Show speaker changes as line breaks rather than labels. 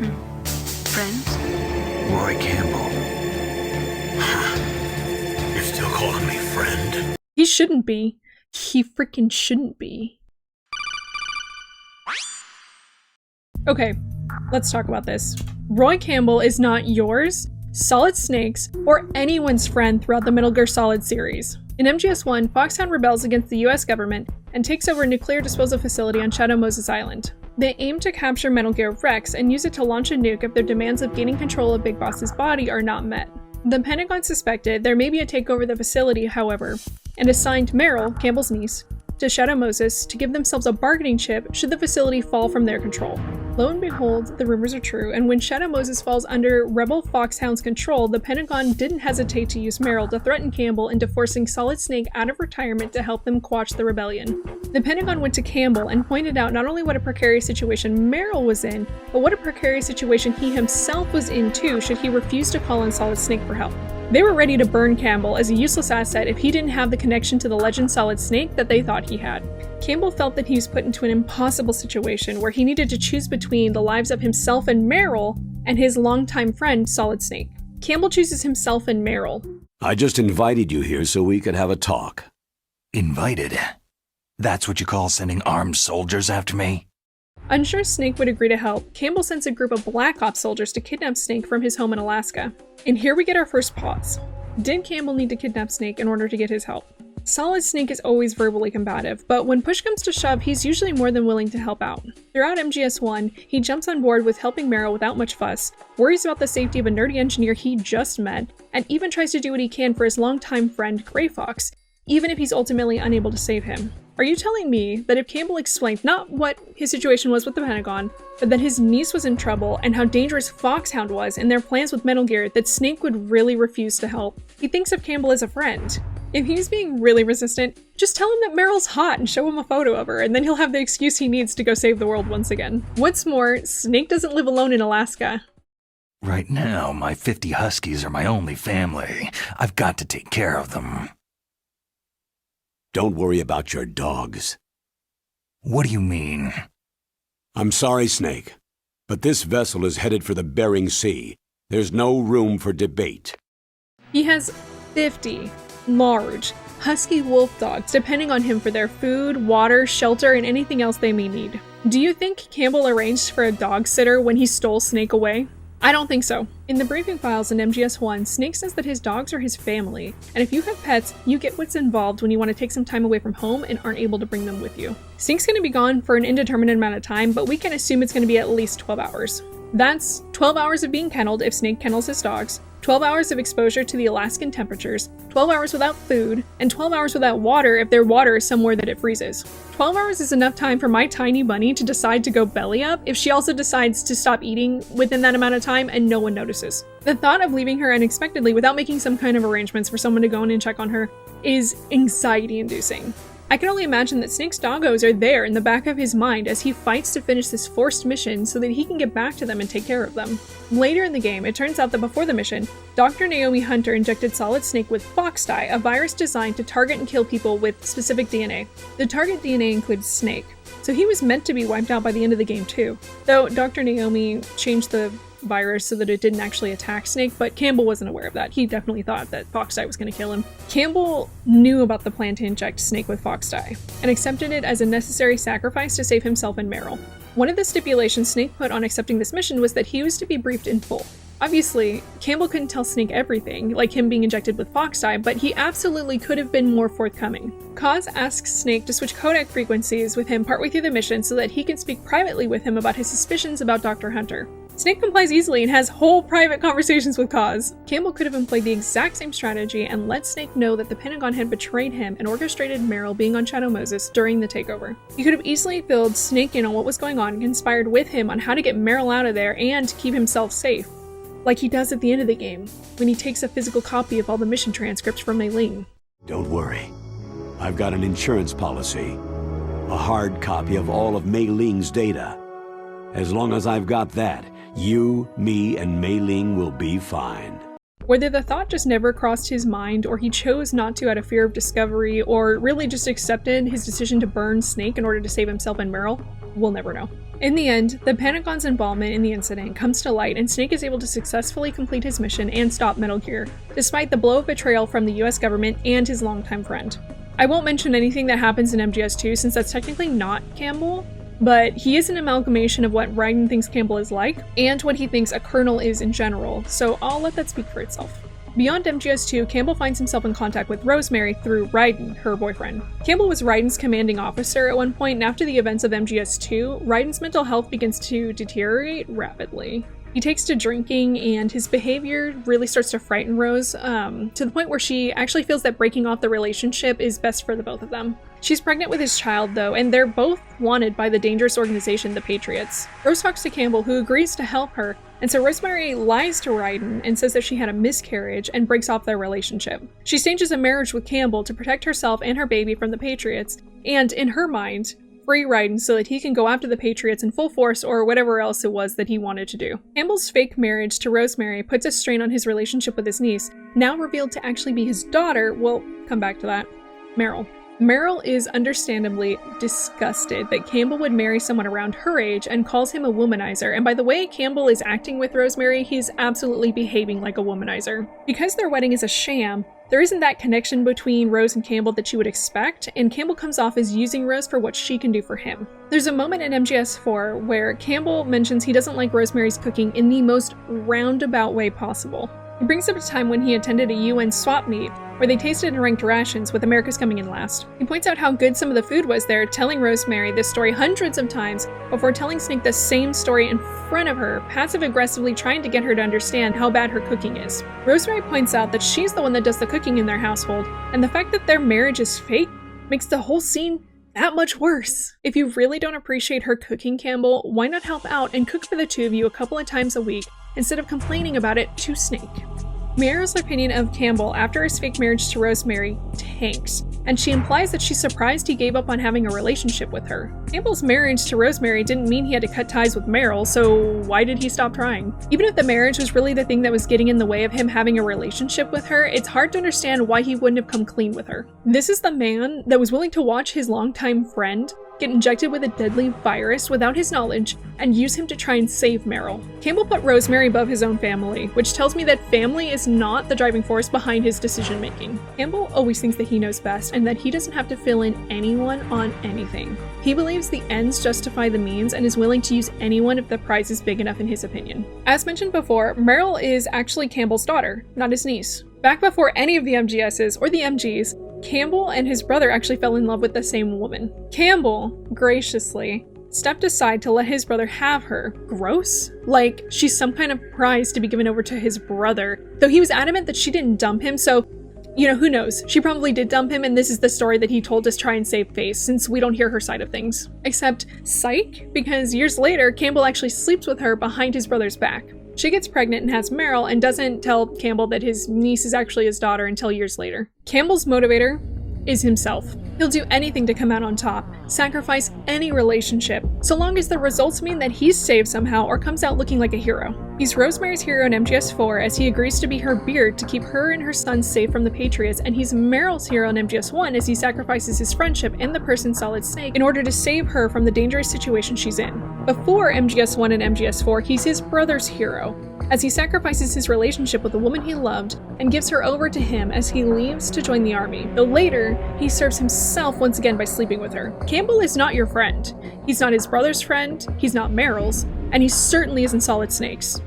Friends?
Roy Campbell. You're still calling me friend?
He shouldn't be. He freaking shouldn't be. Okay, let's talk about this. Roy Campbell is not yours, Solid Snake's, or anyone's friend throughout the Metal Gear Solid series. In MGS 1, Foxhound rebels against the US government and takes over a nuclear disposal facility on Shadow Moses Island. They aim to capture Metal Gear Rex and use it to launch a nuke if their demands of gaining control of Big Boss's body are not met. The Pentagon suspected there may be a takeover of the facility, however, and assigned Meryl, Campbell's niece, to Shadow Moses to give themselves a bargaining chip should the facility fall from their control. Lo and behold, the rumors are true, and when Shadow Moses falls under Rebel Foxhound's control, the Pentagon didn't hesitate to use Meryl to threaten Campbell into forcing Solid Snake out of retirement to help them quash the rebellion. The Pentagon went to Campbell and pointed out not only what a precarious situation Meryl was in, but what a precarious situation he himself was in too should he refuse to call on Solid Snake for help. They were ready to burn Campbell as a useless asset if he didn't have the connection to the legend Solid Snake that they thought he had. Campbell felt that he was put into an impossible situation where he needed to choose between the lives of himself and Meryl and his longtime friend Solid Snake. Campbell chooses himself and Meryl.
I just invited you here so we could have a talk.
Invited? That's what you call sending armed soldiers after me?
Unsure Snake would agree to help, Campbell sends a group of Black Ops soldiers to kidnap Snake from his home in Alaska. And here we get our first pause. Did Campbell need to kidnap Snake in order to get his help? Solid Snake is always verbally combative, but when push comes to shove, he's usually more than willing to help out. Throughout MGS 1, he jumps on board with helping Meryl without much fuss, worries about the safety of a nerdy engineer he just met, and even tries to do what he can for his longtime friend Gray Fox, even if he's ultimately unable to save him. Are you telling me that if Campbell explained not what his situation was with the Pentagon, but that his niece was in trouble and how dangerous Foxhound was and their plans with Metal Gear, that Snake would really refuse to help? He thinks of Campbell as a friend. If he's being really resistant, just tell him that Meryl's hot and show him a photo of her, and then he'll have the excuse he needs to go save the world once again. What's more, Snake doesn't live alone in Alaska.
Right now, my 50 Huskies are my only family. I've got to take care of them.
Don't worry about your dogs.
What do you mean?
I'm sorry, Snake, but this vessel is headed for the Bering Sea. There's no room for debate.
He has 50 large, husky wolf dogs depending on him for their food, water, shelter, and anything else they may need. Do you think Campbell arranged for a dog sitter when he stole Snake away? I don't think so. In the briefing files in MGS 1, Snake says that his dogs are his family, and if you have pets, you get what's involved when you want to take some time away from home and aren't able to bring them with you. Snake's going to be gone for an indeterminate amount of time, but we can assume it's going to be at least 12 hours. That's 12 hours of being kenneled if Snake kennels his dogs, 12 hours of exposure to the Alaskan temperatures, 12 hours without food, and 12 hours without water if their water is somewhere that it freezes. 12 hours is enough time for my tiny bunny to decide to go belly up if she also decides to stop eating within that amount of time and no one notices. The thought of leaving her unexpectedly without making some kind of arrangements for someone to go in and check on her is anxiety-inducing. I can only imagine that Snake's doggos are there in the back of his mind as he fights to finish this forced mission so that he can get back to them and take care of them. Later in the game, it turns out that before the mission, Dr. Naomi Hunter injected Solid Snake with Foxdie, a virus designed to target and kill people with specific DNA. The target DNA includes Snake, so he was meant to be wiped out by the end of the game too. Though Dr. Naomi changed the virus so that it didn't actually attack Snake, but Campbell wasn't aware of that. He definitely thought that Foxdie was going to kill him. Campbell knew about the plan to inject Snake with Foxdie, and accepted it as a necessary sacrifice to save himself and Meryl. One of the stipulations Snake put on accepting this mission was that he was to be briefed in full. Obviously, Campbell couldn't tell Snake everything, like him being injected with Foxdie, but he absolutely could have been more forthcoming. Kaz asks Snake to switch codec frequencies with him partway through the mission so that he can speak privately with him about his suspicions about Dr. Hunter. Snake complies easily and has whole private conversations with Kaz. Campbell could have employed the exact same strategy and let Snake know that the Pentagon had betrayed him and orchestrated Meryl being on Shadow Moses during the takeover. He could have easily filled Snake in on what was going on and conspired with him on how to get Meryl out of there and keep himself safe. Like he does at the end of the game, when he takes a physical copy of all the mission transcripts from Mei Ling.
Don't worry. I've got an insurance policy. A hard copy of all of Mei Ling's data. As long as I've got that, you, me, and Mei Ling will be fine.
Whether the thought just never crossed his mind, or he chose not to out of fear of discovery, or really just accepted his decision to burn Snake in order to save himself and Meryl, We'll never know. In the end, the Pentagon's involvement in the incident comes to light, and Snake is able to successfully complete his mission and stop Metal Gear, despite the blow of betrayal from the US government and his longtime friend. I won't mention anything that happens in MGS2 since that's technically not Campbell, but he is an amalgamation of what Raiden thinks Campbell is like, and what he thinks a colonel is in general, so I'll let that speak for itself. Beyond MGS2, Campbell finds himself in contact with Rosemary through Raiden, her boyfriend. Campbell was Raiden's commanding officer at one point, and after the events of MGS2, Raiden's mental health begins to deteriorate rapidly. He takes to drinking, and his behavior really starts to frighten Rose, to the point where she actually feels that breaking off the relationship is best for the both of them. She's pregnant with his child, though, and they're both wanted by the dangerous organization, the Patriots. Rose talks to Campbell, who agrees to help her, and so Rosemary lies to Raiden and says that she had a miscarriage and breaks off their relationship. She stages a marriage with Campbell to protect herself and her baby from the Patriots, and, in her mind, free Raiden so that he can go after the Patriots in full force or whatever else it was that he wanted to do. Campbell's fake marriage to Rosemary puts a strain on his relationship with his niece, now revealed to actually be his daughter. We'll come back to that. Meryl. Meryl is understandably disgusted that Campbell would marry someone around her age and calls him a womanizer, and by the way Campbell is acting with Rosemary, he's absolutely behaving like a womanizer. Because their wedding is a sham, there isn't that connection between Rose and Campbell that you would expect, and Campbell comes off as using Rose for what she can do for him. There's a moment in MGS4 where Campbell mentions he doesn't like Rosemary's cooking in the most roundabout way possible. He brings up a time when he attended a UN swap meet where they tasted and ranked rations, with America's coming in last. He points out how good some of the food was there, telling Rosemary this story hundreds of times before telling Snake the same story in front of her, passive-aggressively trying to get her to understand how bad her cooking is. Rosemary points out that she's the one that does the cooking in their household, and the fact that their marriage is fake makes the whole scene that much worse. If you really don't appreciate her cooking, Campbell, why not help out and cook for the two of you a couple of times a week instead of complaining about it to Snake? Meryl's opinion of Campbell after his fake marriage to Rosemary tanks, and she implies that she's surprised he gave up on having a relationship with her. Campbell's marriage to Rosemary didn't mean he had to cut ties with Meryl, so why did he stop trying? Even if the marriage was really the thing that was getting in the way of him having a relationship with her, it's hard to understand why he wouldn't have come clean with her. This is the man that was willing to watch his longtime friend get injected with a deadly virus without his knowledge and use him to try and save Meryl. Campbell put Rosemary above his own family, which tells me that family is not the driving force behind his decision making. Campbell always thinks that he knows best and that he doesn't have to fill in anyone on anything. He believes the ends justify the means and is willing to use anyone if the prize is big enough in his opinion. As mentioned before, Meryl is actually Campbell's daughter, not his niece. Back before any of the MGSs or the MGs, Campbell and his brother actually fell in love with the same woman. Campbell, graciously, stepped aside to let his brother have her. Gross? Like, she's some kind of prize to be given over to his brother. Though he was adamant that she didn't dump him, so, you know, who knows? She probably did dump him, and this is the story that he told to try and save face, since we don't hear her side of things. Except, psych, because years later, Campbell actually sleeps with her behind his brother's back. She gets pregnant and has Meryl and doesn't tell Campbell that his niece is actually his daughter until years later. Campbell's motivator is himself. He'll do anything to come out on top, sacrifice any relationship, so long as the results mean that he's saved somehow or comes out looking like a hero. He's Rosemary's hero in MGS4 as he agrees to be her beard to keep her and her son safe from the Patriots, and he's Meryl's hero in MGS1 as he sacrifices his friendship and the person Solid Snake in order to save her from the dangerous situation she's in. Before MGS1 and MGS4, he's his brother's hero, as he sacrifices his relationship with the woman he loved and gives her over to him as he leaves to join the army, though later, he serves himself once again by sleeping with her. Campbell is not your friend. He's not his brother's friend, he's not Meryl's, and he certainly isn't Solid Snake's.